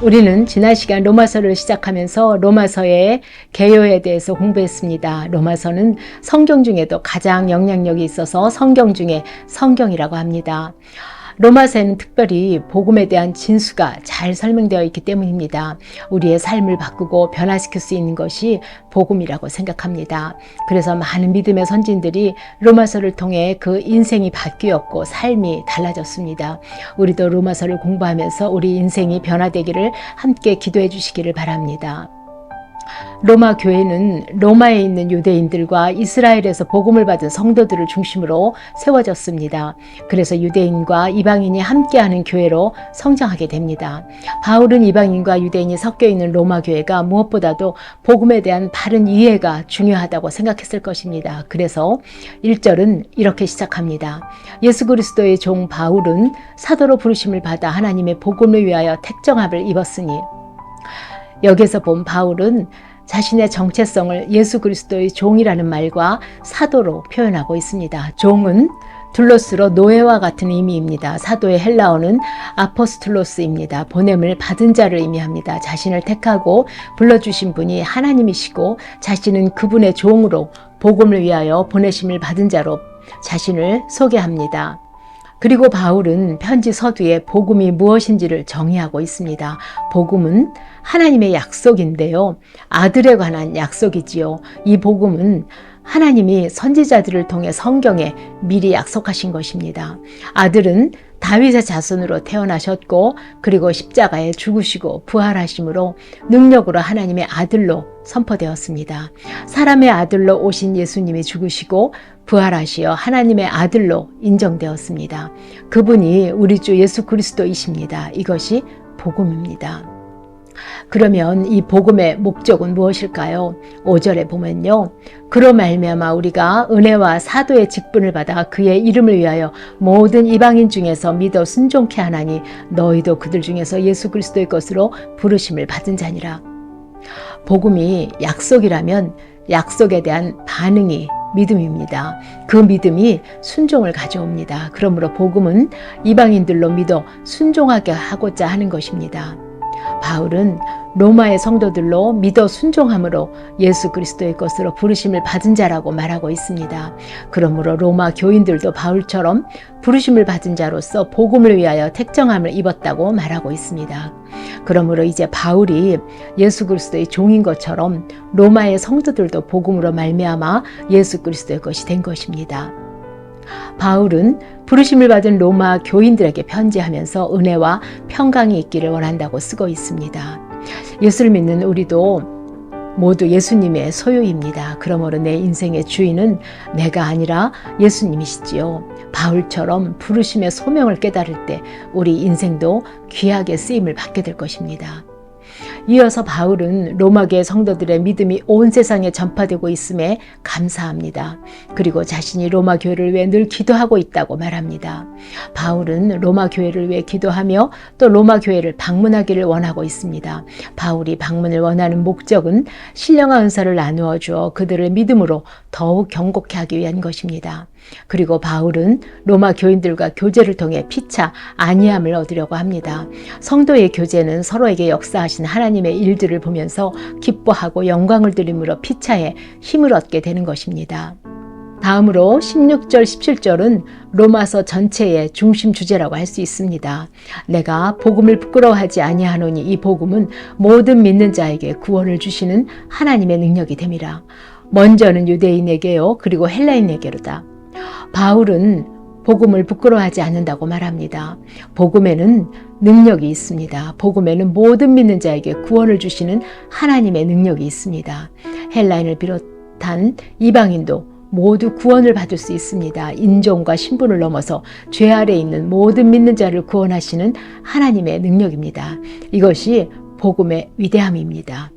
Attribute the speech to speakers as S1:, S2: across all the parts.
S1: 우리는 지난 시간 로마서를 시작하면서 로마서의 개요에 대해서 공부했습니다. 로마서는 성경 중에도 가장 영향력이 있어서 성경 중에 성경이라고 합니다. 로마서에는 특별히 복음에 대한 진수가 잘 설명되어 있기 때문입니다. 우리의 삶을 바꾸고 변화시킬 수 있는 것이 복음이라고 생각합니다. 그래서 많은 믿음의 선진들이 로마서를 통해 그 인생이 바뀌었고 삶이 달라졌습니다. 우리도 로마서를 공부하면서 우리 인생이 변화되기를 함께 기도해 주시기를 바랍니다. 로마 교회는 로마에 있는 유대인들과 이스라엘에서 복음을 받은 성도들을 중심으로 세워졌습니다. 그래서 유대인과 이방인이 함께하는 교회로 성장하게 됩니다. 바울은 이방인과 유대인이 섞여 있는 로마 교회가 무엇보다도 복음에 대한 바른 이해가 중요하다고 생각했을 것입니다. 그래서 1절은 이렇게 시작합니다. 예수 그리스도의 종 바울은 사도로 부르심을 받아 하나님의 복음을 위하여 택정함을 입었으니, 여기서 본 바울은 자신의 정체성을 예수 그리스도의 종이라는 말과 사도로 표현하고 있습니다. 종은 둘로스로 노예와 같은 의미입니다. 사도의 헬라어는 아포스톨로스입니다. 보냄을 받은 자를 의미합니다. 자신을 택하고 불러주신 분이 하나님이시고 자신은 그분의 종으로 복음을 위하여 보내심을 받은 자로 자신을 소개합니다. 그리고 바울은 편지 서두에 복음이 무엇인지를 정의하고 있습니다. 복음은 하나님의 약속인데요. 아들에 관한 약속이지요. 이 복음은 하나님이 선지자들을 통해 성경에 미리 약속하신 것입니다. 아들은 다윗의 자손으로 태어나셨고 그리고 십자가에 죽으시고 부활하심으로 능력으로 하나님의 아들로 선포되었습니다. 사람의 아들로 오신 예수님이 죽으시고 부활하시어 하나님의 아들로 인정되었습니다. 그분이 우리 주 예수 그리스도이십니다. 이것이 복음입니다. 그러면 이 복음의 목적은 무엇일까요? 5절에 보면요. 그로 말미암아 우리가 은혜와 사도의 직분을 받아 그의 이름을 위하여 모든 이방인 중에서 믿어 순종케 하나니 너희도 그들 중에서 예수 그리스도의 것으로 부르심을 받은 자니라. 복음이 약속이라면 약속에 대한 반응이 믿음입니다. 그 믿음이 순종을 가져옵니다. 그러므로 복음은 이방인들로 믿어 순종하게 하고자 하는 것입니다. 바울은 로마의 성도들로 믿어 순종함으로 예수 그리스도의 것으로 부르심을 받은 자라고 말하고 있습니다. 그러므로 로마 교인들도 바울처럼 부르심을 받은 자로서 복음을 위하여 택정함을 입었다고 말하고 있습니다. 그러므로 이제 바울이 예수 그리스도의 종인 것처럼 로마의 성도들도 복음으로 말미암아 예수 그리스도의 것이 된 것입니다. 바울은 부르심을 받은 로마 교인들에게 편지하면서 은혜와 평강이 있기를 원한다고 쓰고 있습니다. 예수를 믿는 우리도 모두 예수님의 소유입니다. 그러므로 내 인생의 주인은 내가 아니라 예수님이시지요. 바울처럼 부르심의 소명을 깨달을 때 우리 인생도 귀하게 쓰임을 받게 될 것입니다. 이어서 바울은 로마교회 성도들의 믿음이 온 세상에 전파되고 있음에 감사합니다. 그리고 자신이 로마 교회를 위해 늘 기도하고 있다고 말합니다. 바울은 로마 교회를 위해 기도하며 또 로마 교회를 방문하기를 원하고 있습니다. 바울이 방문을 원하는 목적은 신령한 은사를 나누어 주어 그들을 믿음으로 더욱 경고케 하기 위한 것입니다. 그리고 바울은 로마 교인들과 교제를 통해 피차 안위함을 얻으려고 합니다. 성도의 교제는 서로에게 역사하신 하나님의 일들을 보면서 기뻐하고 영광을 드림으로 피차에 힘을 얻게 되는 것입니다. 다음으로 16절, 17절은 로마서 전체의 중심 주제라고 할 수 있습니다. 내가 복음을 부끄러워하지 아니하노니 이 복음은 모든 믿는 자에게 구원을 주시는 하나님의 능력이 됨이라. 먼저는 유대인에게요, 그리고 헬라인에게로다. 바울은 복음을 부끄러워하지 않는다고 말합니다. 복음에는 능력이 있습니다. 복음에는 모든 믿는 자에게 구원을 주시는 하나님의 능력이 있습니다. 헬라인을 비롯한 이방인도 모두 구원을 받을 수 있습니다. 인종과 신분을 넘어서 죄 아래 있는 모든 믿는 자를 구원하시는 하나님의 능력입니다. 이것이 복음의 위대함입니다.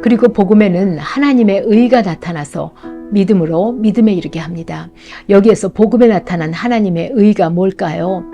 S1: 그리고 복음에는 하나님의 의가 나타나서 믿음으로 믿음에 이르게 합니다. 여기에서 복음에 나타난 하나님의 의가 뭘까요?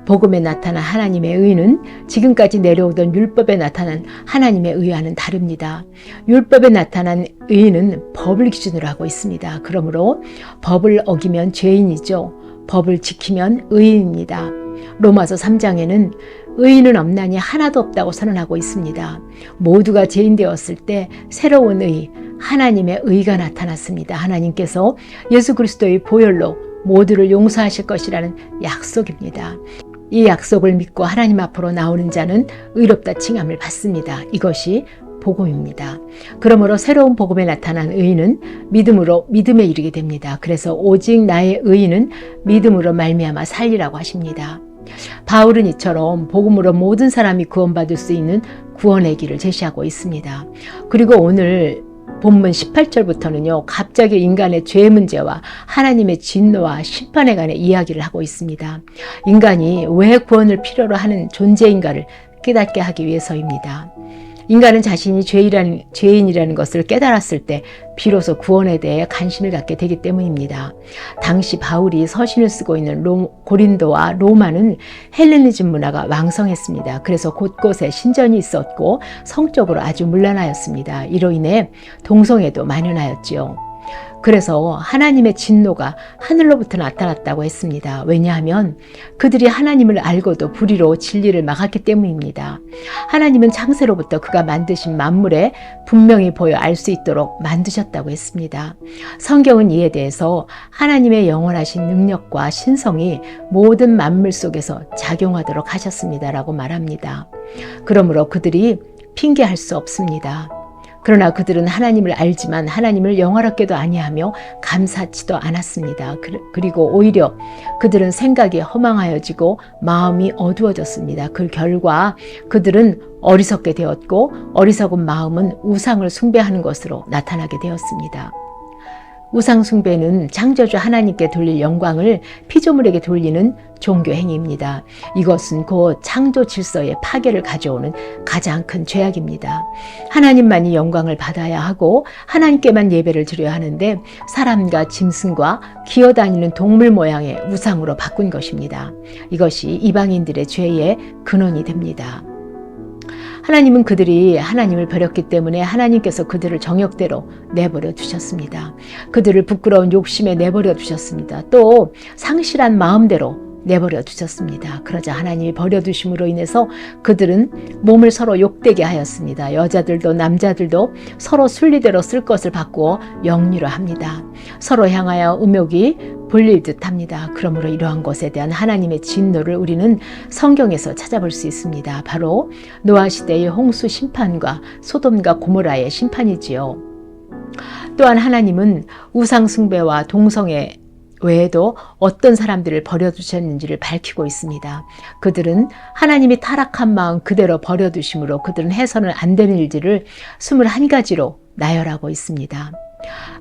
S1: 복음에 나타난 하나님의 의는 지금까지 내려오던 율법에 나타난 하나님의 의와는 다릅니다. 율법에 나타난 의는 법을 기준으로 하고 있습니다. 그러므로 법을 어기면 죄인이죠. 법을 지키면 의인입니다. 로마서 3장에는 의인은 없나니 하나도 없다고 선언하고 있습니다. 모두가 죄인 되었을 때 새로운 의, 하나님의 의가 나타났습니다. 하나님께서 예수 그리스도의 보혈로 모두를 용서하실 것이라는 약속입니다. 이 약속을 믿고 하나님 앞으로 나오는 자는 의롭다 칭함을 받습니다. 이것이 복음입니다. 그러므로 새로운 복음에 나타난 의인은 믿음으로 믿음에 이르게 됩니다. 그래서 오직 나의 의인은 믿음으로 말미암아 살리라고 하십니다. 바울은 이처럼 복음으로 모든 사람이 구원받을 수 있는 구원의 길을 제시하고 있습니다. 그리고 오늘 본문 18절부터는요, 갑자기 인간의 죄 문제와 하나님의 진노와 심판에 관해 이야기를 하고 있습니다. 인간이 왜 구원을 필요로 하는 존재인가를 깨닫게 하기 위해서입니다. 인간은 자신이 죄인이라는 것을 깨달았을 때 비로소 구원에 대해 관심을 갖게 되기 때문입니다. 당시 바울이 서신을 쓰고 있는 고린도와 로마는 헬레니즘 문화가 왕성했습니다. 그래서 곳곳에 신전이 있었고 성적으로 아주 문란하였습니다. 이로 인해 동성애도 만연하였지요. 그래서 하나님의 진노가 하늘로부터 나타났다고 했습니다. 왜냐하면 그들이 하나님을 알고도 불의로 진리를 막았기 때문입니다. 하나님은 창세로부터 그가 만드신 만물에 분명히 보여 알 수 있도록 만드셨다고 했습니다. 성경은 이에 대해서 하나님의 영원하신 능력과 신성이 모든 만물 속에서 작용하도록 하셨습니다라고 말합니다. 그러므로 그들이 핑계할 수 없습니다. 그러나 그들은 하나님을 알지만 하나님을 영화롭게도 아니하며 감사치도 않았습니다. 그리고 오히려 그들은 생각이 허망하여지고 마음이 어두워졌습니다. 그 결과 그들은 어리석게 되었고 어리석은 마음은 우상을 숭배하는 것으로 나타나게 되었습니다. 우상 숭배는 창조주 하나님께 돌릴 영광을 피조물에게 돌리는 종교 행위입니다. 이것은 곧 창조 질서의 파괴를 가져오는 가장 큰 죄악입니다. 하나님만이 영광을 받아야 하고 하나님께만 예배를 드려야 하는데 사람과 짐승과 기어다니는 동물 모양의 우상으로 바꾼 것입니다. 이것이 이방인들의 죄의 근원이 됩니다. 하나님은 그들이 하나님을 버렸기 때문에 하나님께서 그들을 정욕대로 내버려 두셨습니다. 그들을 부끄러운 욕심에 내버려 두셨습니다. 또 상실한 마음대로 내버려 두셨습니다. 그러자 하나님이 버려두심으로 인해서 그들은 몸을 서로 욕되게 하였습니다. 여자들도 남자들도 서로 순리대로 쓸 것을 바꾸어 영리로 합니다. 서로 향하여 음욕이 불릴 듯 합니다. 그러므로 이러한 것에 대한 하나님의 진노를 우리는 성경에서 찾아볼 수 있습니다. 바로 노아 시대의 홍수 심판과 소돔과 고모라의 심판이지요. 또한 하나님은 우상 숭배와 동성애 외에도 어떤 사람들을 버려두셨는지를 밝히고 있습니다. 그들은 하나님이 타락한 마음 그대로 버려두심으로 그들은 해서는 안 되는 일들을 21가지로 나열하고 있습니다.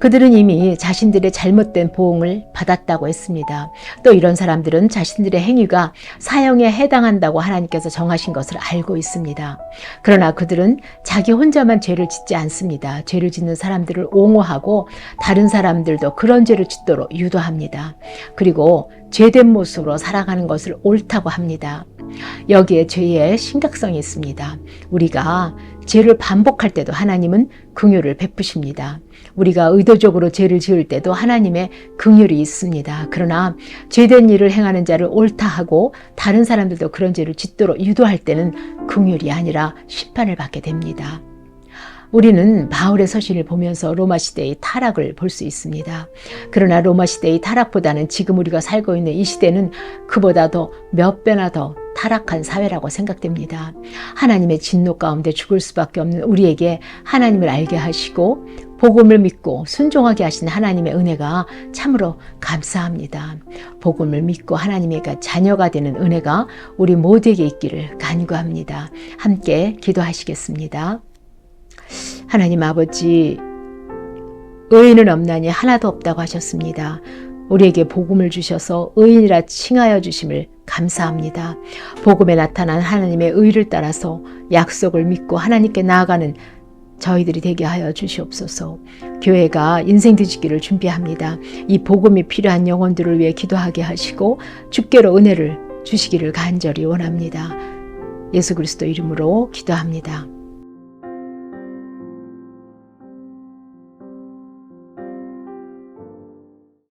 S1: 그들은 이미 자신들의 잘못된 보응을 받았다고 했습니다. 또 이런 사람들은 자신들의 행위가 사형에 해당한다고 하나님께서 정하신 것을 알고 있습니다. 그러나 그들은 자기 혼자만 죄를 짓지 않습니다. 죄를 짓는 사람들을 옹호하고 다른 사람들도 그런 죄를 짓도록 유도합니다. 그리고 죄된 모습으로 살아가는 것을 옳다고 합니다. 여기에 죄의 심각성이 있습니다. 우리가 죄를 반복할 때도 하나님은 긍휼을 베푸십니다. 우리가 의도적으로 죄를 지을 때도 하나님의 긍휼이 있습니다. 그러나 죄된 일을 행하는 자를 옳다 하고 다른 사람들도 그런 죄를 짓도록 유도할 때는 긍휼이 아니라 심판을 받게 됩니다. 우리는 바울의 서신을 보면서 로마 시대의 타락을 볼 수 있습니다. 그러나 로마 시대의 타락보다는 지금 우리가 살고 있는 이 시대는 그보다도 몇 배나 더 타락한 사회라고 생각됩니다. 하나님의 진노 가운데 죽을 수밖에 없는 우리에게 하나님을 알게 하시고 복음을 믿고 순종하게 하신 하나님의 은혜가 참으로 감사합니다. 복음을 믿고 하나님의 자녀가 되는 은혜가 우리 모두에게 있기를 간구합니다. 함께 기도하시겠습니다. 하나님 아버지, 의인은 없나니 하나도 없다고 하셨습니다. 우리에게 복음을 주셔서 의인이라 칭하여 주심을 감사합니다. 복음에 나타난 하나님의 의를 따라서 약속을 믿고 하나님께 나아가는 저희들이 되게 하여 주시옵소서. 교회가 인생 뒤집기를 준비합니다. 이 복음이 필요한 영혼들을 위해 기도하게 하시고 주께로 은혜를 주시기를 간절히 원합니다. 예수 그리스도 이름으로 기도합니다.